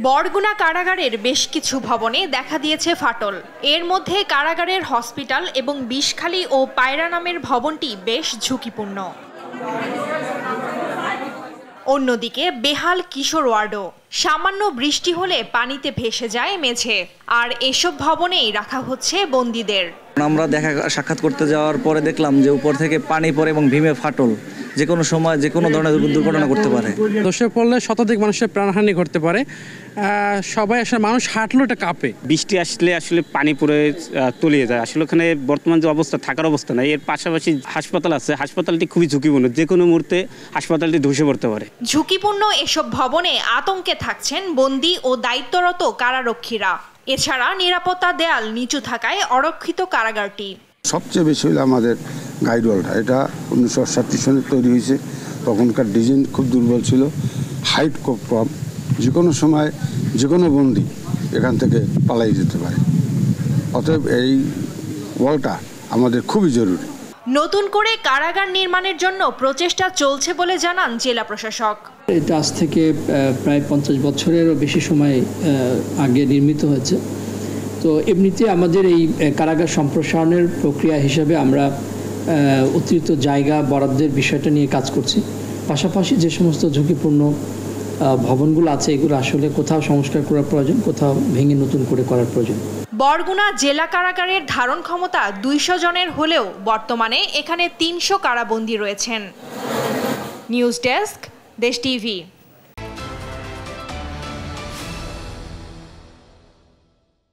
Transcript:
বরগুনা কারাগারের বেশ কিছু ভবনে দেখা দিয়েছে ফাটল। এর মধ্যে কারাগারের হসপিটাল এবং বিষখালী ও পায়রা নামের ভবনটি বেশ ঝুঁকিপূর্ণ। অন্যদিকে বেহাল কিশোর ওয়ার্ডও। সামান্য বৃষ্টি হলে পানিতে ভেসে যায় মেঝে। আর এসব ভবনেই রাখা হচ্ছে বন্দীদের। আমরা সাক্ষাৎ করতে যাওয়ার পরে দেখলাম যে উপর থেকে পানি পড়ে এবং ভীমে ফাটল, যে কোনো সময় যে কোনো ধরনের দুর্ঘটনা করতে পারে। ধসে পড়লে শতাধিক মানুষের প্রাণহানি ঘটতে পারে। সবাই আসলে মানুষ হাঁটলেও এটা কাঁপে। বৃষ্টি আসলে পানি পড়ে তলিয়ে যায়। আসলে ওখানে বর্তমান যে অবস্থা, থাকার অবস্থা নাই। এর পাশাপাশি হাসপাতাল আছে, হাসপাতালটি খুবই ঝুঁকিপূর্ণ, যে কোনো মুহূর্তে হাসপাতালটি ধসে পড়তে পারে। ঝুঁকিপূর্ণ এসব ভবনে আতঙ্কে থাকছেন বন্দী ও দায়িত্বরত কারারক্ষীরা। এছাড়া নিরাপত্তা দেয়াল নিচু থাকায় অরক্ষিত কারাগারটি। সবচেয়ে বেশি হলো আমাদের গাইডওয়ালটা। এটা 1968 সনে তৈরি হয়েছে। তখনকার ডিজাইন খুব দুর্বল ছিল, হাইট খুব কম। যে কোনো সময় যে কোনো বন্দি এখান থেকে পালাই যেতে পারে। অতএব এই ওয়ালটা আমাদের খুবই জরুরি। নতুন করে কারাগার নির্মাণের জন্য প্রচেষ্টা চলছে বলে জানান জেলা প্রশাসক। এটা আজ থেকে প্রায় 50 বছরেরও বেশি সময় আগে নির্মিত হয়েছে। তো এমনিতে আমাদের এই কারাগার সম্প্রসারণের প্রক্রিয়া হিসেবে আমরা অতিরিক্ত জায়গা বরাদ্দের বিষয়টা নিয়ে কাজ করছি। পাশাপাশি যে সমস্ত ঝুঁকিপূর্ণ ভবনগুলো আছে, এগুলো আসলে কোথাও সংস্কার করার প্রয়োজন, কোথাও ভেঙে নতুন করে করার প্রয়োজন। বরগুনা জেলা কারাগারের ধারণ ক্ষমতা 200 জনের হলেও বর্তমানে এখানে 300 কারাবন্দী রয়েছেন। নিউজ ডেস্ক, দেশ টিভি।